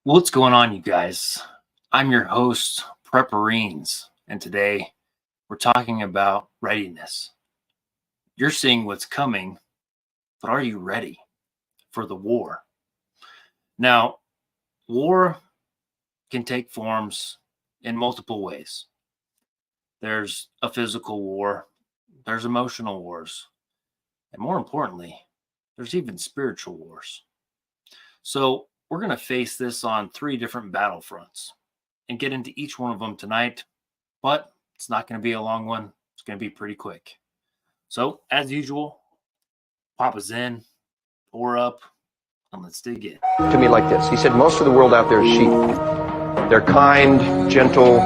What's going on, you guys? I'm your host, Prepperines, and today we're talking about readiness. You're seeing what's coming, but are you ready for the war? Now, war can take forms in multiple ways. There's a physical war, there's emotional wars, and more importantly, there's even spiritual wars. So, we're going to face this on three different battlefronts and get into each one of them tonight, but it's not going to be a long one. It's going to be pretty quick. So, as usual, pop us in, pour up, and let's dig in. To me like this. He said, most of the world out there is sheep. They're kind, gentle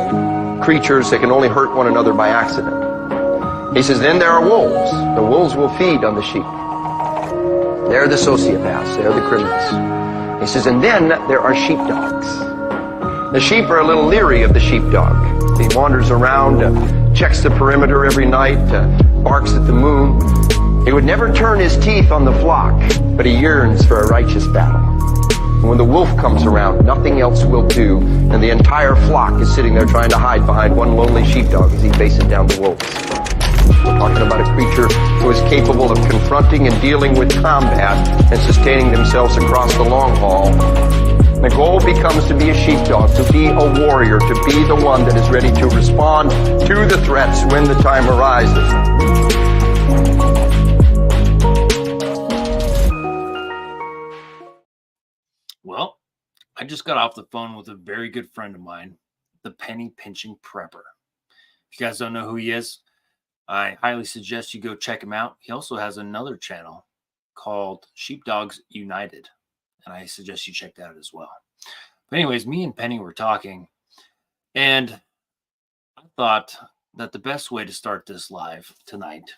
creatures that can only hurt one another by accident. He says, then there are wolves. The wolves will feed on the sheep. They're the sociopaths. They're the criminals. He says, and then there are sheepdogs. The sheep are a little leery of the sheepdog. He wanders around, checks the perimeter every night, barks at the moon. He would never turn his teeth on the flock, but he yearns for a righteous battle. And when the wolf comes around, nothing else will do, and the entire flock is sitting there trying to hide behind one lonely sheepdog as he faces down the wolves. We're talking about a creature who is capable of confronting and dealing with combat and sustaining themselves across the long haul. The goal becomes to be a sheepdog, to be a warrior, to be the one that is ready to respond to the threats when the time arises. Well, I just got off the phone with a very good friend of mine, the penny pinching prepper. If you guys don't know who he is, I highly suggest you go check him out. He also has another channel called Sheepdogs United, and I suggest you check that out as well. But anyways, me and Penny were talking, and I thought that the best way to start this live tonight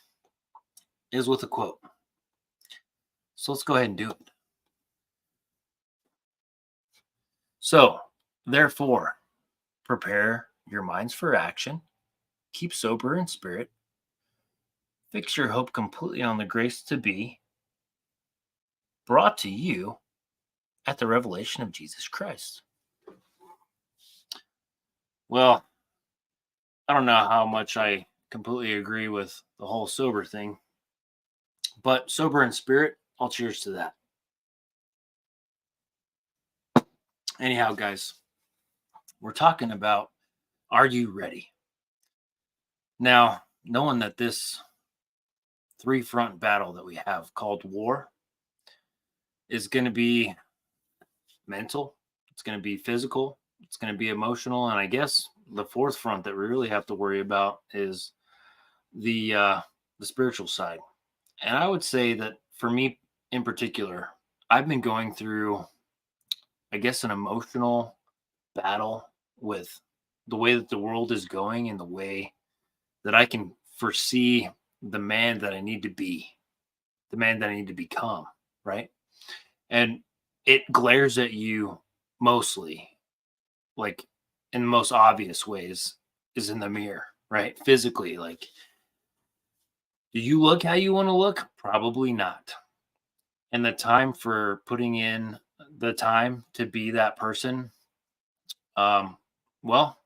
is with a quote. So let's go ahead and do it. So, therefore, prepare your minds for action, keep sober in spirit, fix your hope completely on the grace to be brought to you at the revelation of Jesus Christ. Well, I don't know how much I completely agree with the whole sober thing, but sober in spirit, I'll cheers to that. Anyhow, guys, we're talking about, are you ready? Now, knowing that this three-front battle that we have called war is going to be mental, it's going to be physical, it's going to be emotional, and I guess the fourth front that we really have to worry about is the spiritual side. And I would say that for me in particular, I've been going through, I guess, an emotional battle with the way that the world is going and the way that I can foresee the man that I need to be, the man that I need to become, right? And it glares at you mostly, like in the most obvious ways, is in the mirror, right? Physically, like, do you look how you want to look? Probably not. And the time for putting in the time to be that person, well,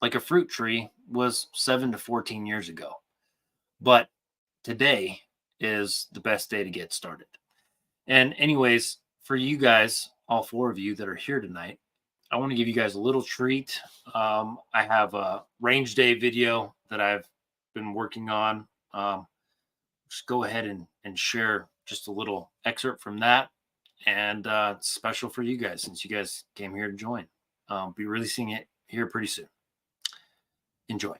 like a fruit tree was 7 to 14 years ago. But today is the best day to get started. And anyways, for you guys, all four of you that are here tonight, I want to give you guys a little treat. I have a range day video that I've been working on. Just go ahead and share just a little excerpt from that. And it's special for you guys since you guys came here to join. Be releasing it here pretty soon. Enjoy.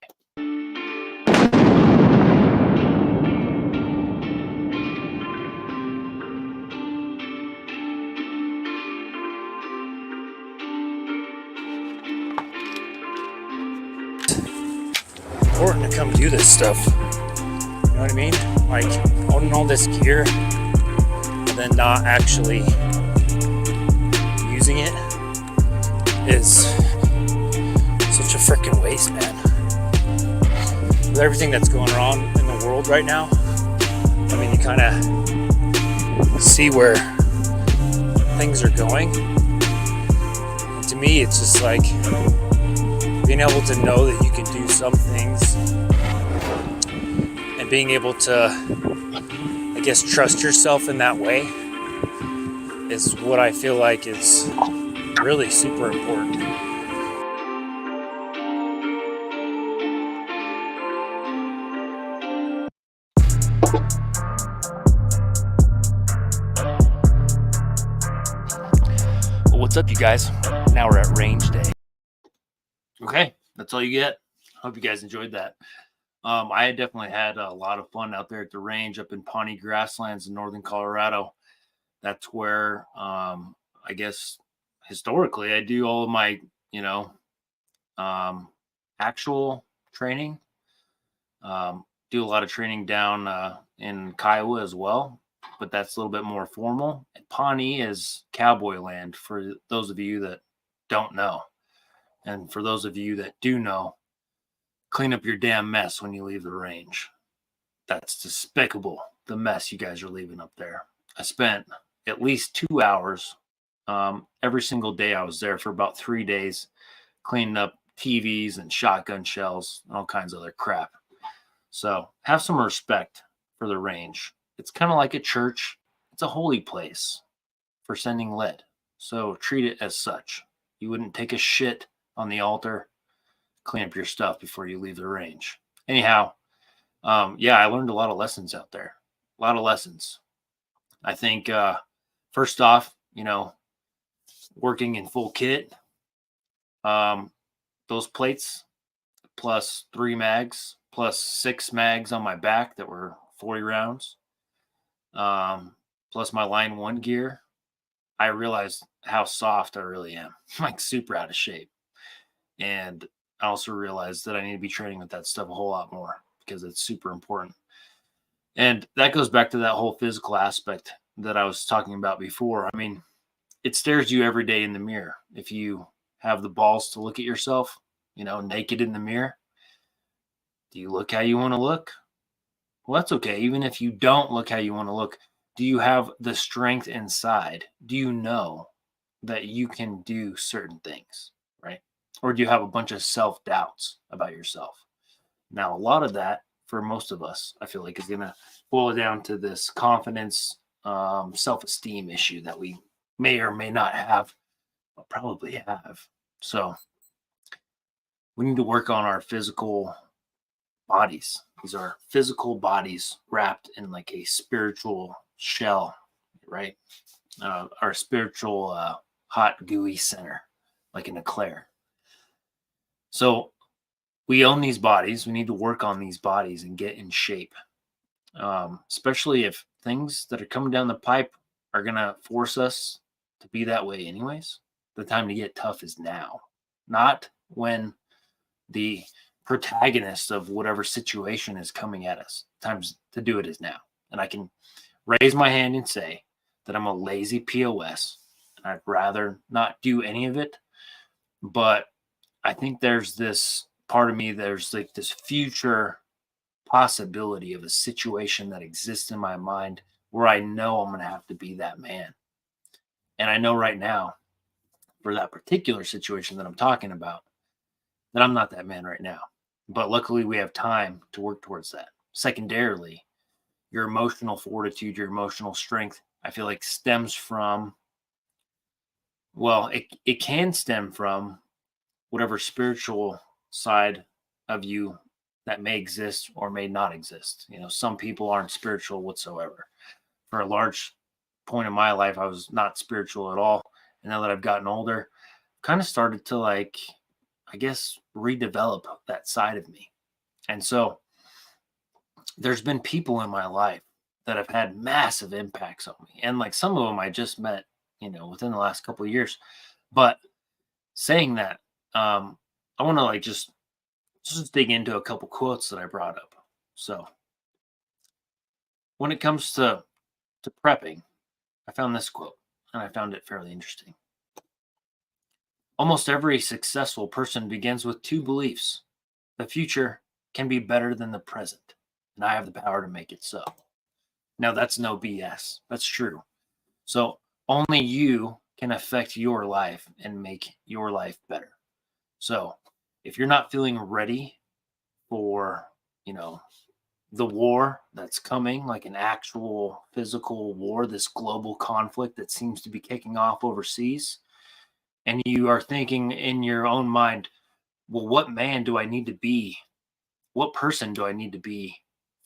Important to come do this stuff. You know what I mean? Like owning all this gear and then not actually using it is such a freaking waste, man. With everything that's going on in the world right now, I mean, you kind of see where things are going, to me, it's just like being able to know that you can do some things and being able to, I guess, trust yourself in that way is what I feel like is really super important. Well, what's up, you guys? Now we're at range day. Okay, that's all you get. Hope you guys enjoyed that. I definitely had a lot of fun out there at the range up in Pawnee Grasslands in northern Colorado. That's where, I guess, historically, I do all of my, actual training. Do a lot of training down in Kiowa as well, but that's a little bit more formal. And Pawnee is cowboy land for those of you that don't know. And for those of you that do know, clean up your damn mess when you leave the range. That's despicable, the mess you guys are leaving up there. I spent at least 2 hours every single day I was there for about 3 days, cleaning up TVs and shotgun shells and all kinds of other crap. So have some respect for the range. It's kind of like a church. It's a holy place for sending lead. So treat it as such. You wouldn't take a shit on the altar. Clean up your stuff before you leave the range. Anyhow, I learned a lot of lessons out there. A lot of lessons. I think first off, working in full kit, those plates plus 3 mags plus 6 mags on my back that were 40 rounds, plus my line 1 gear, I realized how soft I really am. I'm like super out of shape. And I also realized that I need to be training with that stuff a whole lot more because it's super important. And that goes back to that whole physical aspect that I was talking about before. I mean, it stares you every day in the mirror. If you have the balls to look at yourself, naked in the mirror, do you look how you want to look? Well, that's okay. Even if you don't look how you want to look, do you have the strength inside? Do you know that you can do certain things, right? Or do you have a bunch of self-doubts about yourself? Now, a lot of that, for most of us, I feel like is going to boil down to this confidence, self-esteem issue that we may or may not have, but probably have. So we need to work on our physical bodies. These are physical bodies wrapped in like a spiritual shell, right? Our spiritual hot, gooey center, like an eclair. So we own these bodies. We need to work on these bodies and get in shape, especially if things that are coming down the pipe are going to force us to be that way anyways. The time to get tough is now, not when the protagonist of whatever situation is coming at us. Times to do it is now. And I can raise my hand and say that I'm a lazy POS and I'd rather not do any of it. But I think there's this part of me, there's like this future possibility of a situation that exists in my mind where I know I'm going to have to be that man. And I know right now, for that particular situation that I'm talking about, that I'm not that man right now. But luckily, we have time to work towards that. Secondarily, your emotional fortitude, your emotional strength, I feel like stems from, it can stem from whatever spiritual side of you that may exist or may not exist. Some people aren't spiritual whatsoever. For a large point in my life, I was not spiritual at all. And now that I've gotten older, kind of started to redevelop that side of me. And so there's been people in my life that have had massive impacts on me. And like some of them I just met, within the last couple of years. But saying that, I want to just dig into a couple quotes that I brought up. So when it comes to prepping, I found this quote and I found it fairly interesting. Almost every successful person begins with 2 beliefs. The future can be better than the present, and I have the power to make it so. Now, that's no BS. That's true. So only you can affect your life and make your life better. So if you're not feeling ready for, you know, the war that's coming, like an actual physical war, this global conflict that seems to be kicking off overseas, and you are thinking in your own mind, well, what man do I need to be? What person do I need to be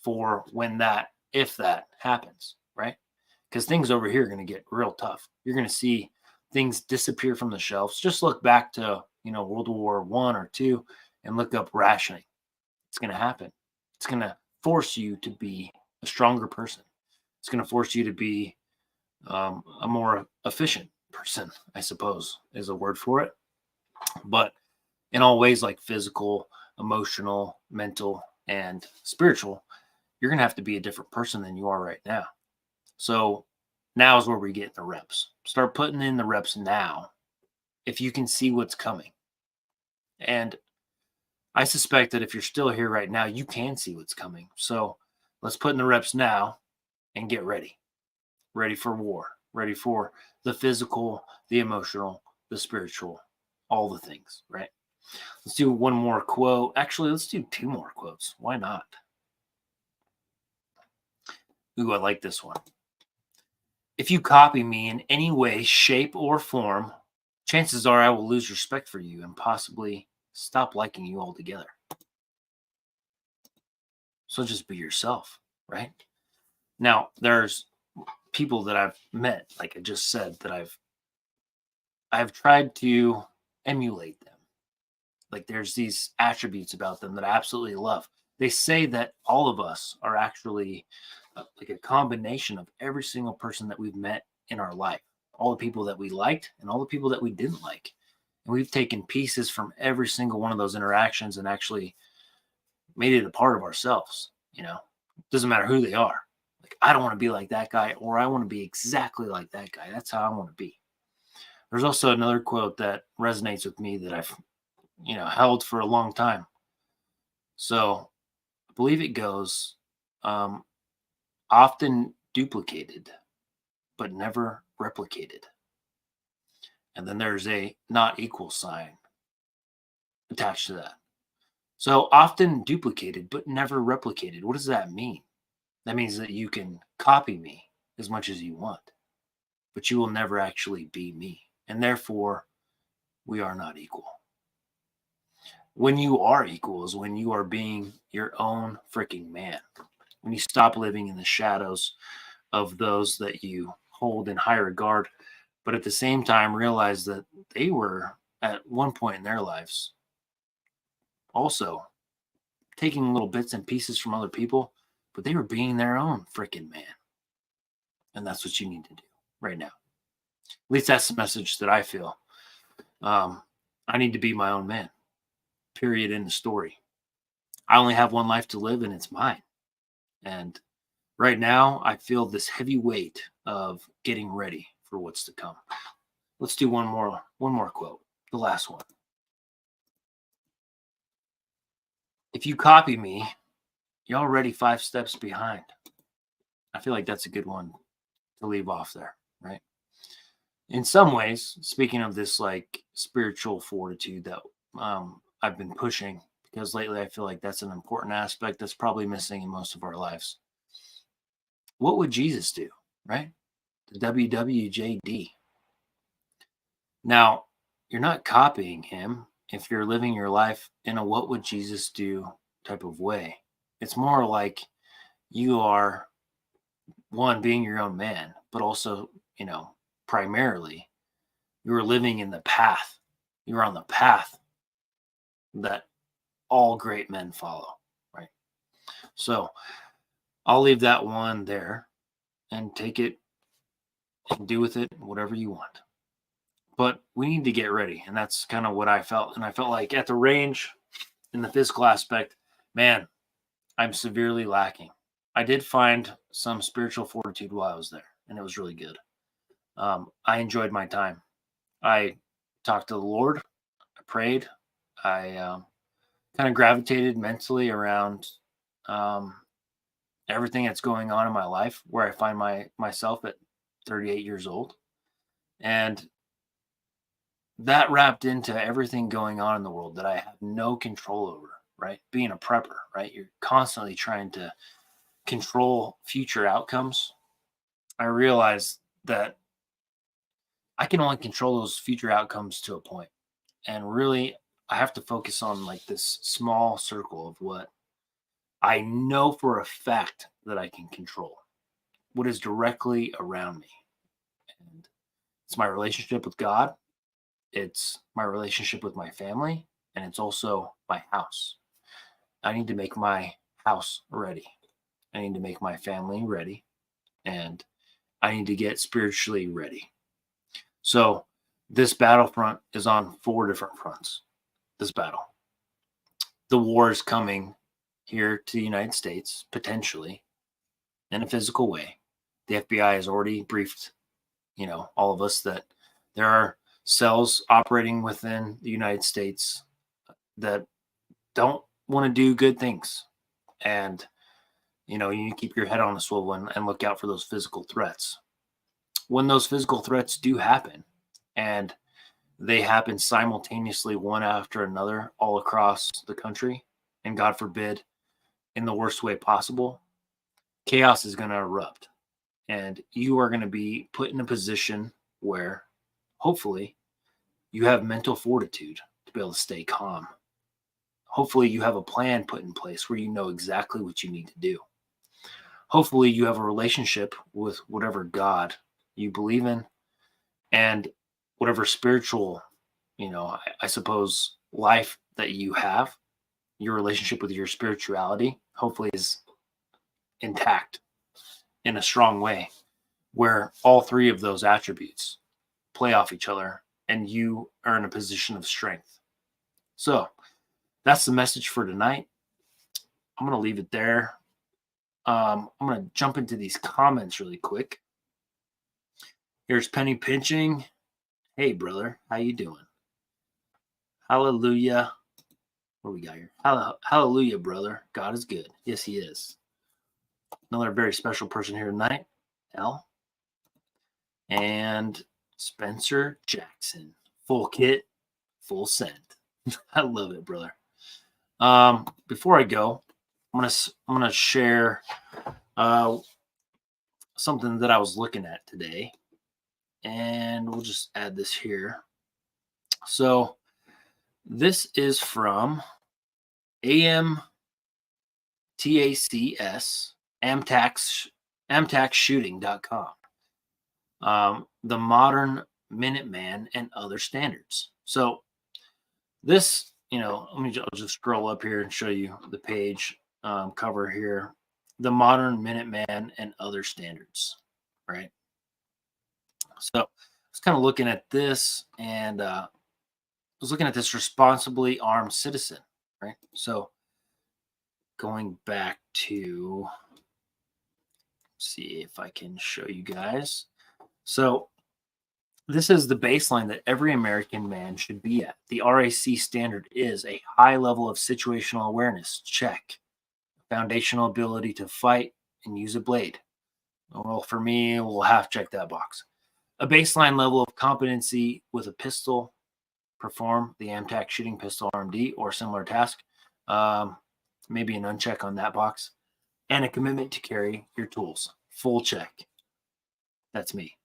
for when that, if that happens, right? Because things over here are going to get real tough. You're going to see things disappear from the shelves. Just look back to, World War I or II and look up rationing. It's going to happen. It's going to force you to be a stronger person. It's going to force you to be a more efficient person, I suppose is a word for it. But in all ways, like physical, emotional, mental, and spiritual, you're going to have to be a different person than you are right now. So now is where we get the reps. Start putting in the reps now if you can see what's coming. And I suspect that if you're still here right now, you can see what's coming. So let's put in the reps now and get ready. Ready for war, ready for the physical, the emotional, the spiritual, all the things, right? Let's do one more quote. Actually, let's do two more quotes. Why not? Ooh, I like this one. If you copy me in any way, shape, or form, chances are I will lose respect for you and possibly stop liking you altogether. So just be yourself, right? Now, there's people that I've met, like I just said, that I've tried to emulate them. Like there's these attributes about them that I absolutely love. They say that all of us are actually like a combination of every single person that we've met in our life, all the people that we liked and all the people that we didn't like. And we've taken pieces from every single one of those interactions and actually made it a part of ourselves. Doesn't matter who they are. Like, I don't want to be like that guy, or I want to be exactly like that guy. That's how I want to be. There's also another quote that resonates with me that I've, held for a long time. So I believe it goes, often duplicated, but never replicated. And then there's a not equal sign attached to that. So often duplicated, but never replicated. What does that mean? That means that you can copy me as much as you want, but you will never actually be me. And therefore, we are not equal. When you are equal is when you are being your own freaking man. When you stop living in the shadows of those that you hold in high regard, but at the same time realize that they were at one point in their lives also taking little bits and pieces from other people, but they were being their own freaking man. And that's what you need to do right now. At least that's the message that I feel. I need to be my own man. Period. In the story. I only have one life to live, and it's mine. And right now, I feel this heavy weight of getting ready for what's to come. Let's do one more quote. The last one. If you copy me, you're already 5 steps behind. I feel like that's a good one to leave off there, right? In some ways, speaking of this like spiritual fortitude that I've been pushing, because lately I feel like that's an important aspect that's probably missing in most of our lives. What would Jesus do, right? The WWJD. Now, you're not copying him if you're living your life in a what would Jesus do type of way. It's more like you are, one, being your own man, but also, primarily, you are living in the path. You're on the path that all great men follow, right? So I'll leave that one there and take it and do with it whatever you want. But we need to get ready. And that's kind of what I felt. And I felt like at the range, in the physical aspect, man, I'm severely lacking. I did find some spiritual fortitude while I was there, and it was really good. I enjoyed my time. I talked to the Lord. I prayed. I kind of gravitated mentally around everything that's going on in my life, where I find myself at 38 years old. And that wrapped into everything going on in the world that I have no control over, right? Being a prepper, right? You're constantly trying to control future outcomes. I realized that I can only control those future outcomes to a point. And really, I have to focus on like this small circle of what I know for a fact that I can control, what is directly around me. And it's my relationship with God, it's my relationship with my family, and it's also my house. I need to make my house ready. I need to make my family ready, and I need to get spiritually ready. So, this battlefront is on 4 different fronts. This battle. The war is coming here to the United States, potentially, in a physical way. The FBI has already briefed, all of us that there are cells operating within the United States that don't want to do good things. And, you need to keep your head on a swivel and look out for those physical threats. When those physical threats do happen, and they happen simultaneously, one after another, all across the country, and God forbid, in the worst way possible, chaos is going to erupt. And you are going to be put in a position where hopefully you have mental fortitude to be able to stay calm. Hopefully you have a plan put in place where you know exactly what you need to do. Hopefully you have a relationship with whatever God you believe in, and whatever spiritual, I suppose, life that you have. Your relationship with your spirituality hopefully is intact in a strong way, where all 3 of those attributes play off each other and you are in a position of strength. So that's the message for tonight. I'm going to leave it there. I'm going to jump into these comments really quick. Here's Penny Pinching. Hey, brother, how you doing? Hallelujah. What do we got here? Hallelujah, brother. God is good. Yes, he is. Another very special person here tonight, L. And Spencer Jackson. Full kit, full send. I love it, brother. Before I go, I'm gonna share something that I was looking at today, and we'll just add this here. So this is from AMTACS, amtaxshooting.com. The Modern Minuteman and Other Standards. So this, I'll just scroll up here and show you the page cover here. The Modern Minuteman and Other Standards, right? So I was kind of looking at this, and I was looking at this responsibly armed citizen, right? So going back to, see if I can show you guys. So this is the baseline that every American man should be at. The RAC standard is a high level of situational awareness, check. Foundational ability to fight and use a blade. Well, for me, we'll half check that box. A baseline level of competency with a pistol, perform the AMTAC shooting pistol RMD or similar task. Maybe an uncheck on that box. And a commitment to carry your tools. Full check. That's me.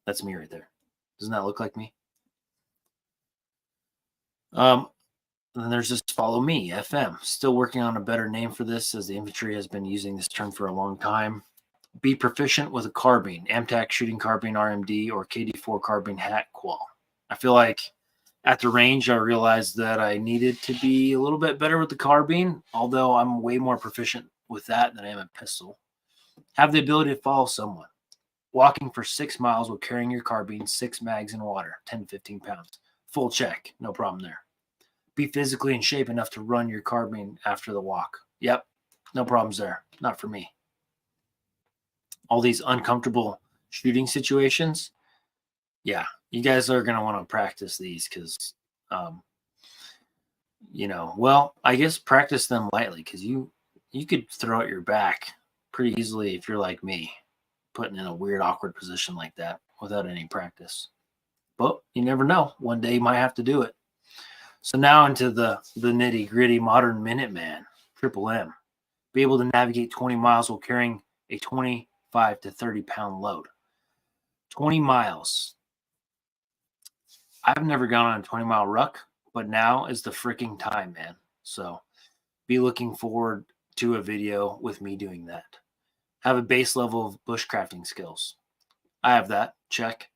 That's me right there. Doesn't that look like me? And then there's this Follow Me, FM. Still working on a better name for this, as the infantry has been using this term for a long time. Be proficient with a carbine, AMTAC shooting carbine RMD or KD4 carbine hat qual. I feel like at the range, I realized that I needed to be a little bit better with the carbine, although I'm way more proficient with that than I am a pistol. Have the ability to follow someone. Walking for 6 miles while carrying your carbine, 6 mags in water, 10 to 15 pounds. Full check, no problem there. Be physically in shape enough to run your carbine after the walk. Yep, no problems there. Not for me. All these uncomfortable shooting situations, yeah, you guys are going to want to practice these because, well, I guess practice them lightly, because you could throw out your back pretty easily if you're like me, putting in a weird, awkward position like that without any practice. but you never know. One day you might have to do it. So now into the nitty gritty modern Minuteman, Triple M. Be able to navigate 20 miles while carrying a 25 to 30 pound load. 20 miles. I've never gone on a 20-mile ruck, but now is the freaking time, man. So be looking forward to a video with me doing that. Have a base level of bushcrafting skills. I have that. Check.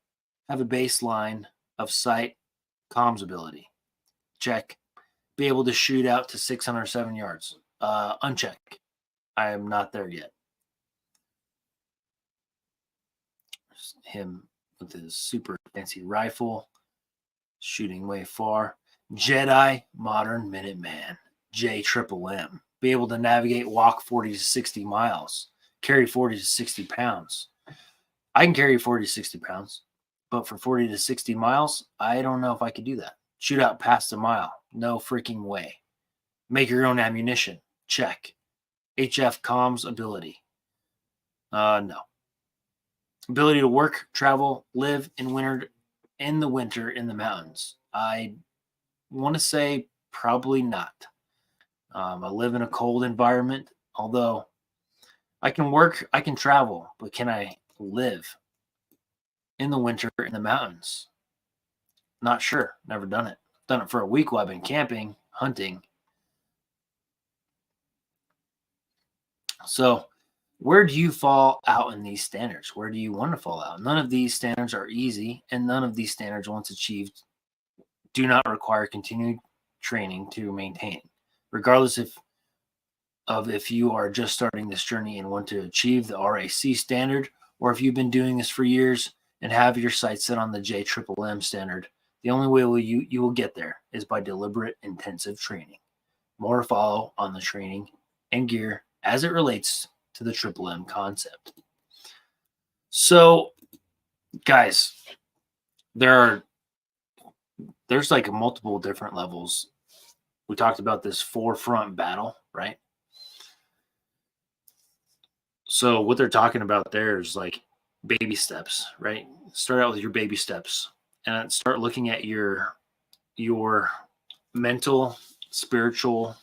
Have a baseline of sight comms ability. Check. Be able to shoot out to 607 yards. Uncheck. I am not there yet. There's him with his super fancy rifle, shooting way far. Jedi Modern Minuteman. J Triple M. Be able to navigate, walk 40 to 60 miles. Carry 40 to 60 pounds. I can carry 40 to 60 pounds, but for 40 to 60 miles, I don't know if I could do that. Shoot out past a mile. No freaking way. Make your own ammunition. Check. HF comms ability. No. Ability to work, travel, live in the winter in the mountains. I want to say probably not. I live in a cold environment, although I can work, I can travel, but can I live in the winter in the mountains? Not sure. Never done it. Done it for a week while I've been camping, hunting. So where do you fall out in these standards? Where do you want to fall out? None of these standards are easy, and none of these standards, once achieved, do not require continued training to maintain. Regardless if you are just starting this journey and want to achieve the RAC standard, or if you've been doing this for years and have your sights set on the J Triple M standard, the only way you will get there is by deliberate, intensive training. More to follow on the training and gear as it relates to the Triple M concept. So, guys, there's like multiple different levels. We talked about this forefront battle, right? So what they're talking about there is like baby steps, right? Start out with your baby steps and start looking at your mental, spiritual,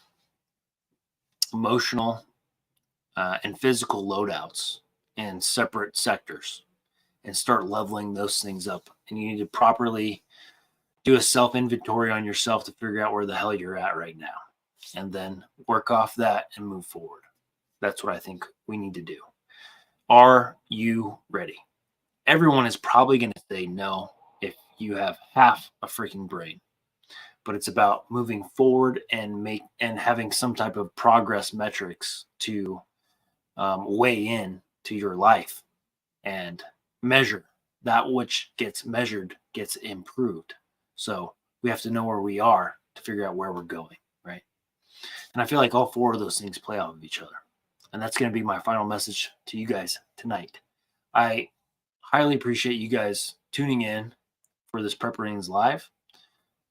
emotional, and physical loadouts in separate sectors and start leveling those things up. And you need to properly do a self-inventory on yourself to figure out where the hell you're at right now. And then work off that and move forward. That's what I think we need to do. Are you ready? Everyone is probably going to say no if you have half a freaking brain. But it's about moving forward and having some type of progress metrics to weigh in to your life and measure. That which gets measured gets improved. So we have to know where we are to figure out where we're going, right? And I feel like all four of those things play off of each other. And that's going to be my final message to you guys tonight. I highly appreciate you guys tuning in for this Prep Readings Live.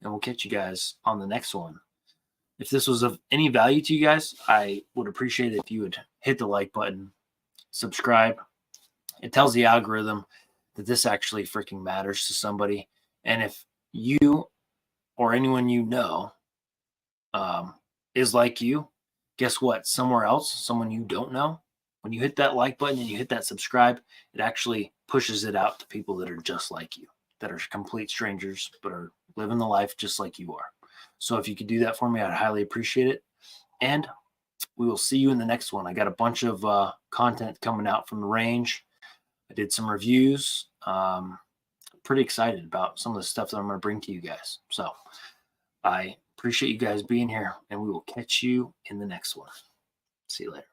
And we'll catch you guys on the next one. If this was of any value to you guys, I would appreciate it if you would hit the like button, subscribe. It tells the algorithm that this actually freaking matters to somebody. And if you or anyone you know is like you, guess what? Somewhere else, someone you don't know, when you hit that like button and you hit that subscribe, it actually pushes it out to people that are just like you, that are complete strangers, but are living the life just like you are. So if you could do that for me, I'd highly appreciate it. And we will see you in the next one. I got a bunch of content coming out from the range. I did some reviews. Pretty excited about some of the stuff that I'm going to bring to you guys. So I appreciate you guys being here, and we will catch you in the next one. See you later.